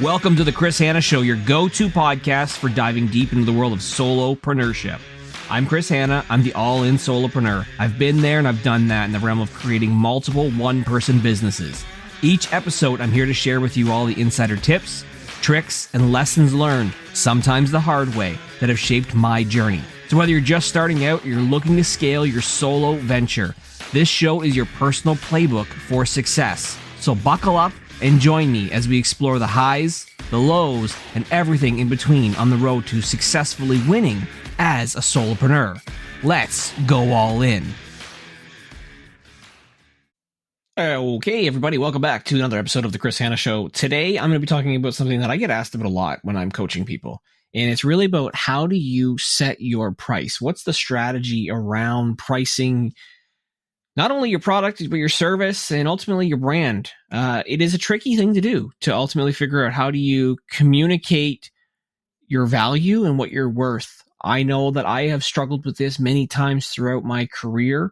Welcome to the Chris Hanna Show, your go-to podcast for diving deep into the world of solopreneurship. I'm Chris Hanna. I'm the all-in solopreneur. I've been there and I've done that in the realm of creating multiple one-person businesses. Each episode, I'm here to share with you all the insider tips, tricks, and lessons learned, sometimes the hard way, that have shaped my journey. So whether you're just starting out or you're looking to scale your solo venture, this show is your personal playbook for success. So buckle up and join me as we explore the highs, the lows, and everything in between on the road to successfully winning as a solopreneur. Let's go all in. Okay, everybody, welcome back to another episode of the Chris Hanna Show. Today, I'm going to be talking about something that I get asked about a lot when I'm coaching people. And it's really about how do you set your price? What's the strategy around pricing not only your product, but your service and ultimately your brand? It is a tricky thing to do, to ultimately figure out how do you communicate your value and what you're worth. I know that I have struggled with this many times throughout my career.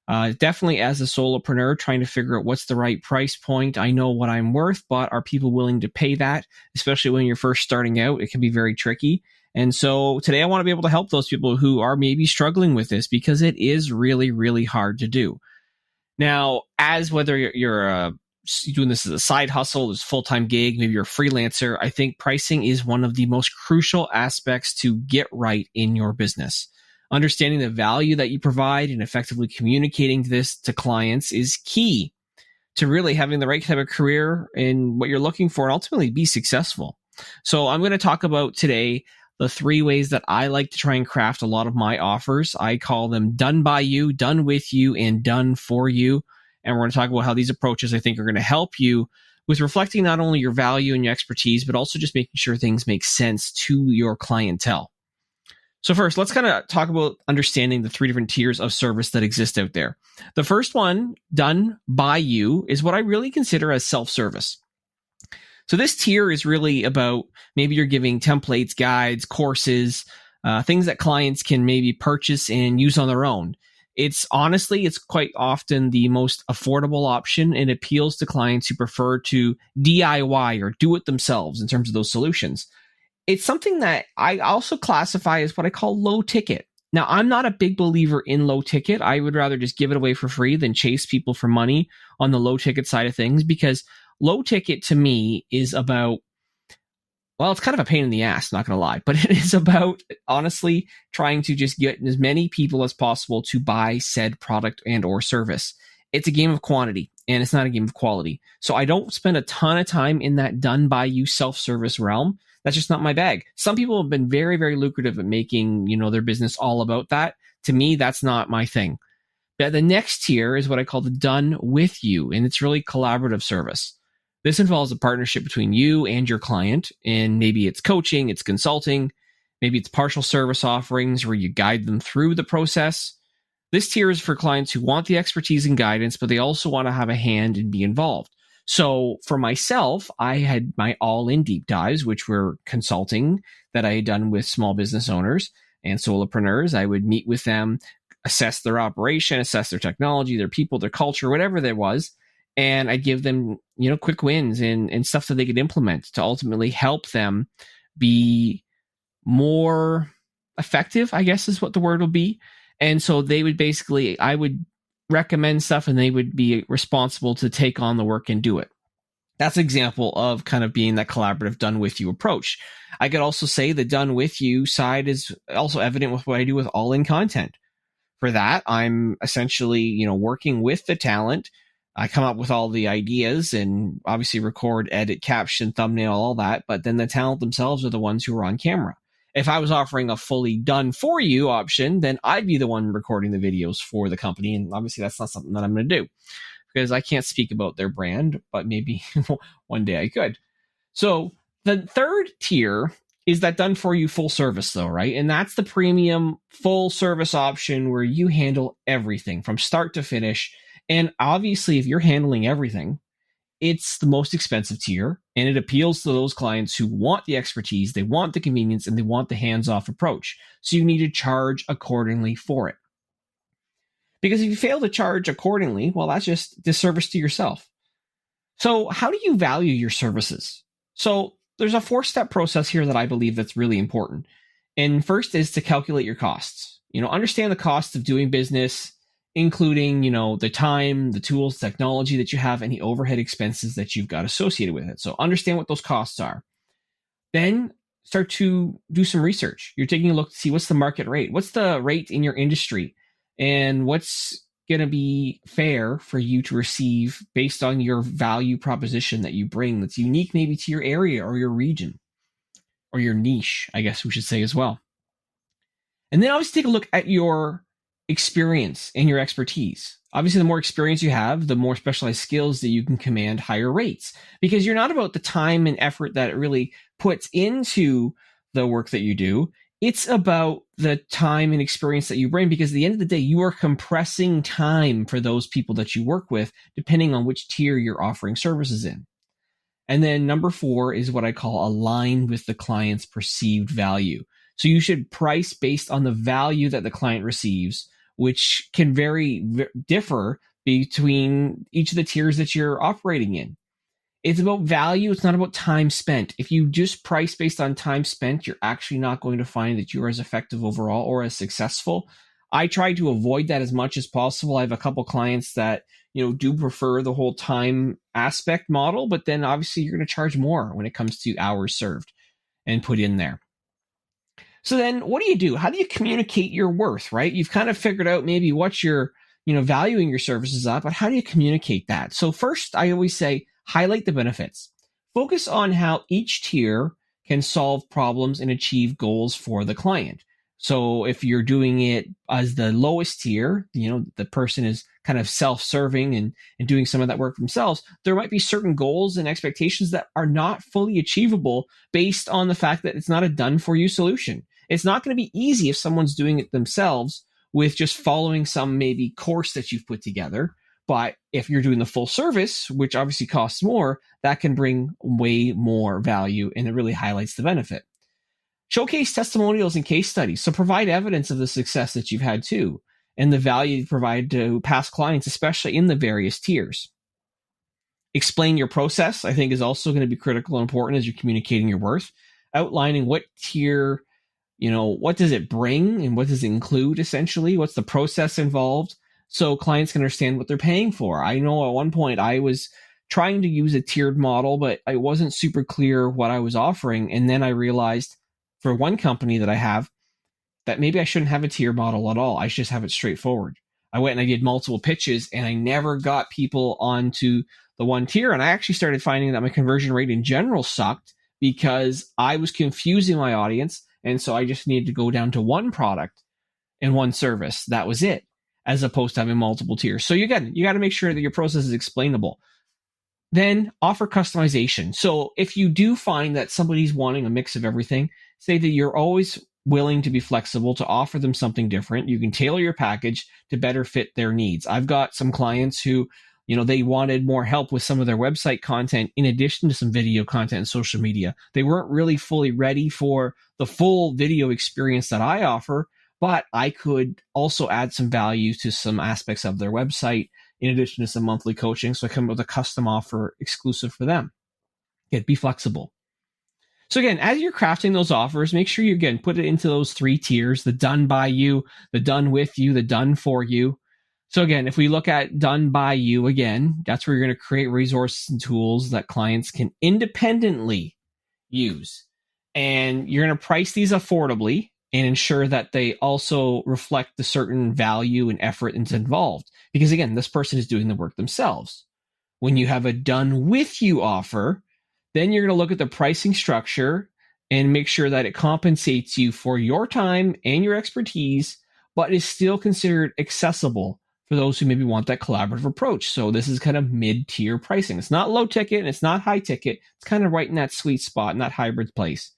Definitely as a solopreneur, trying to figure out what's the right price point. I know what I'm worth, but are people willing to pay that? Especially when you're first starting out, it can be very tricky. And so today I want to be able to help those people who are maybe struggling with this, because it is really, really hard to do. Now, as whether you're doing this as a side hustle, as a full-time gig, maybe you're a freelancer, I think pricing is one of the most crucial aspects to get right in your business. Understanding the value that you provide and effectively communicating this to clients is key to really having the right type of career in what you're looking for and ultimately be successful. So I'm going to talk about today the 3 ways that I like to try and craft a lot of my offers. I call them done by you, done with you, and done for you. And we're going to talk about how these approaches I think are going to help you with reflecting not only your value and your expertise, but also just making sure things make sense to your clientele. So first, let's kind of talk about understanding the 3 different tiers of service that exist out there. The first one, done by you, is what I really consider as self-service. So this tier is really about maybe you're giving templates, guides, courses, things that clients can maybe purchase and use on their own. It's quite often the most affordable option and appeals to clients who prefer to DIY or do it themselves in terms of those solutions. It's something that I also classify as what I call low ticket. Now, I'm not a big believer in low ticket. I would rather just give it away for free than chase people for money on the low ticket side of things, because low ticket to me is about, well, it's kind of a pain in the ass, not going to lie, but it is about honestly trying to just get as many people as possible to buy said product and or service. It's a game of quantity and it's not a game of quality. So I don't spend a ton of time in that done by you self-service realm. That's just not my bag. Some people have been very, very lucrative at making, their business all about that. To me, that's not my thing. But the next tier is what I call the done with you, and it's really collaborative service. This involves a partnership between you and your client, and maybe it's coaching, it's consulting, maybe it's partial service offerings where you guide them through the process. This tier is for clients who want the expertise and guidance, but they also want to have a hand and be involved. So for myself, I had my all-in deep dives, which were consulting that I had done with small business owners and solopreneurs. I would meet with them, assess their operation, assess their technology, their people, their culture, whatever there was. And I'd give them, quick wins and stuff that they could implement to ultimately help them be more effective, I guess is what the word would be. And so they would I would recommend stuff and they would be responsible to take on the work and do it. That's an example of kind of being that collaborative done with you approach. I could also say the done with you side is also evident with what I do with all in content. For that, I'm essentially, working with the talent. I come up with all the ideas and obviously record, edit, caption, thumbnail, all that. But then the talent themselves are the ones who are on camera. If I was offering a fully done for you option, then I'd be the one recording the videos for the company. And obviously that's not something that I'm going to do because I can't speak about their brand, but maybe one day I could. So the third tier is that done for you full service though, right? And that's the premium full service option where you handle everything from start to finish. And obviously if you're handling everything, it's the most expensive tier, and it appeals to those clients who want the expertise, they want the convenience, and they want the hands-off approach. So you need to charge accordingly for it. Because if you fail to charge accordingly, well, that's just disservice to yourself. So how do you value your services? So there's a 4-step process here that I believe that's really important. And first is to calculate your costs. Understand the costs of doing business, including, the time, the tools, technology that you have, and the overhead expenses that you've got associated with it. So understand what those costs are. Then start to do some research. You're taking a look to see what's the market rate, what's the rate in your industry, and what's going to be fair for you to receive based on your value proposition that you bring that's unique maybe to your area or your region or your niche, I guess we should say as well. And then always take a look at your experience and your expertise. Obviously, the more experience you have, the more specialized skills that you can command higher rates, because you're not about the time and effort that it really puts into the work that you do. It's about the time and experience that you bring, because at the end of the day, you are compressing time for those people that you work with, depending on which tier you're offering services in. And then number 4 is what I call align with the client's perceived value. So you should price based on the value that the client receives, which can differ between each of the tiers that you're operating in. It's about value. It's not about time spent. If you just price based on time spent, you're actually not going to find that you're as effective overall or as successful. I try to avoid that as much as possible. I have a couple clients that, do prefer the whole time aspect model, but then obviously you're going to charge more when it comes to hours served and put in there. So then what do? How do you communicate your worth, right? You've kind of figured out maybe what you're, valuing your services at, but how do you communicate that? So first, I always say, highlight the benefits. Focus on how each tier can solve problems and achieve goals for the client. So if you're doing it as the lowest tier, the person is kind of self-serving and doing some of that work themselves, there might be certain goals and expectations that are not fully achievable based on the fact that it's not a done-for-you solution. It's not going to be easy if someone's doing it themselves with just following some maybe course that you've put together. But if you're doing the full service, which obviously costs more, that can bring way more value, and it really highlights the benefit. Showcase testimonials and case studies. So provide evidence of the success that you've had too, and the value you provide to past clients, especially in the various tiers. Explain your process, I think, is also going to be critical and important as you're communicating your worth. Outlining what tier, what does it bring and what does it include, essentially? What's the process involved? So clients can understand what they're paying for. I know at one point I was trying to use a tiered model, but I wasn't super clear what I was offering. And then I realized for one company that I have that maybe I shouldn't have a tier model at all. I should just have it straightforward. I went and I did multiple pitches and I never got people onto the one tier. And I actually started finding that my conversion rate in general sucked because I was confusing my audience. And so I just needed to go down to one product and one service. That was it, as opposed to having multiple tiers. So you got to make sure that your process is explainable. Then offer customization. So if you do find that somebody's wanting a mix of everything, say that you're always willing to be flexible to offer them something different. You can tailor your package to better fit their needs. I've got some clients who, they wanted more help with some of their website content in addition to some video content and social media. They weren't really fully ready for the full video experience that I offer, but I could also add some value to some aspects of their website in addition to some monthly coaching. So I come up with a custom offer exclusive for them. Be flexible. So again, as you're crafting those offers, make sure you, again, put it into those 3 tiers: the done by you, the done with you, the done for you. So again, if we look at done by you, again, that's where you're going to create resources and tools that clients can independently use. And you're going to price these affordably and ensure that they also reflect the certain value and effort that's involved. Because again, this person is doing the work themselves. When you have a done with you offer, then you're going to look at the pricing structure and make sure that it compensates you for your time and your expertise, but is still considered accessible for those who maybe want that collaborative approach. So this is kind of mid-tier pricing. It's not low ticket and it's not high ticket. It's kind of right in that sweet spot, in that hybrid place.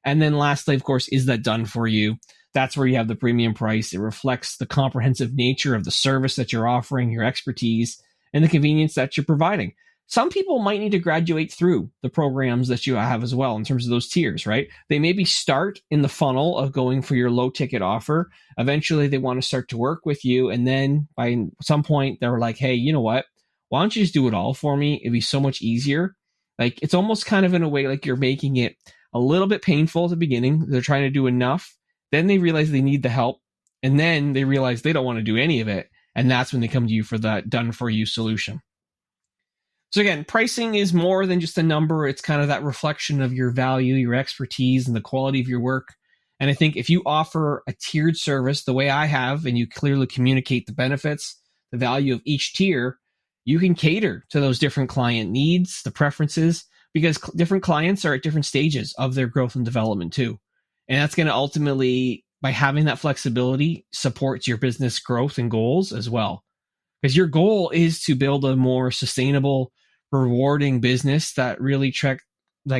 And then lastly, of course, is that done for you. That's where you have the premium price. It reflects the comprehensive nature of the service that you're offering, your expertise, and the convenience that you're providing. Some people might need to graduate through the programs that you have as well in terms of those tiers, right? They maybe start in the funnel of going for your low ticket offer. Eventually, they want to start to work with you. And then by some point, they're like, hey, you know what? Why don't you just do it all for me? It'd be so much easier. Like, it's almost kind of in a way like you're making it a little bit painful at the beginning. They're trying to do enough. Then they realize they need the help. And then they realize they don't want to do any of it. And that's when they come to you for that done for you solution. So again, pricing is more than just a number. It's kind of that reflection of your value, your expertise, and the quality of your work. And I think if you offer a tiered service the way I have, and you clearly communicate the benefits, the value of each tier, you can cater to those different client needs, the preferences, because different clients are at different stages of their growth and development too. And that's going to ultimately, by having that flexibility, supports your business growth and goals as well. Because your goal is to build a more sustainable, rewarding business that really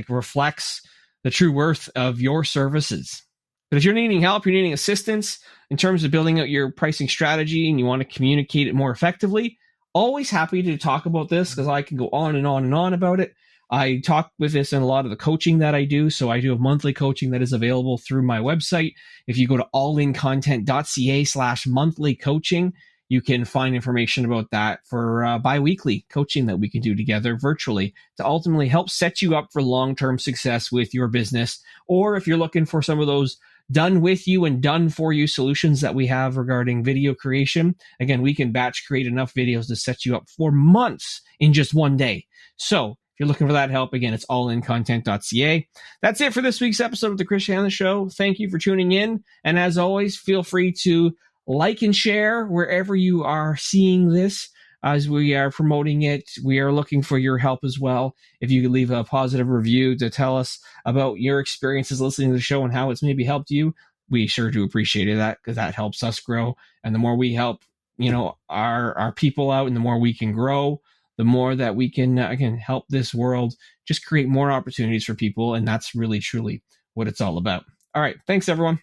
reflects the true worth of your services. But if you're needing help, you're needing assistance in terms of building out your pricing strategy, and you want to communicate it more effectively, always happy to talk about this, because I can go on and on and on about it. I talk with this in a lot of the coaching that I do. So I do have monthly coaching that is available through my website. If you go to allincontent.ca/monthly coaching, you can find information about that for bi-weekly coaching that we can do together virtually to ultimately help set you up for long-term success with your business. Or if you're looking for some of those done with you and done for you solutions that we have regarding video creation, again, we can batch create enough videos to set you up for months in just one day. So if you're looking for that help, again, it's allincontent.ca. That's it for this week's episode of the Chris Hanna Show. Thank you for tuning in. And as always, feel free to like and share wherever you are seeing this as we are promoting it. We are looking for your help as well. If you could leave a positive review to tell us about your experiences listening to the show and how it's maybe helped you, we sure do appreciate that, because that helps us grow. And the more we help, our people out, and the more we can grow, the more that we can help this world just create more opportunities for people. And that's really, truly what it's all about. All right. Thanks, everyone.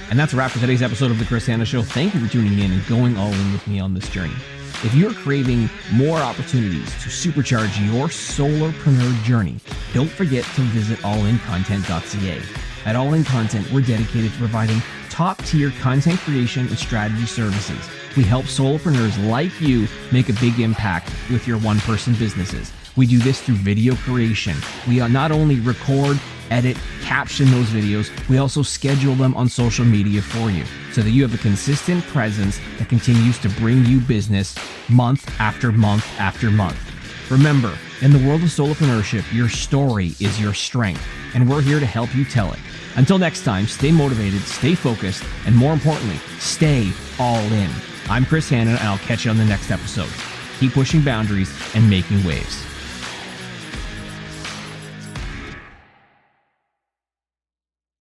And that's a wrap for today's episode of The Chris Hanna Show. Thank you for tuning in and going all in with me on this journey. If you're craving more opportunities to supercharge your solopreneur journey, don't forget to visit allincontent.ca. At All In Content, we're dedicated to providing top-tier content creation and strategy services. We help solopreneurs like you make a big impact with your one-person businesses. We do this through video creation. We not only record, edit, caption those videos, we also schedule them on social media for you so that you have a consistent presence that continues to bring you business month after month after month. Remember, in the world of solopreneurship, your story is your strength, and we're here to help you tell it. Until next time, stay motivated, stay focused, and more importantly, stay all in. I'm Chris Hanna, and I'll catch you on the next episode. Keep pushing boundaries and making waves.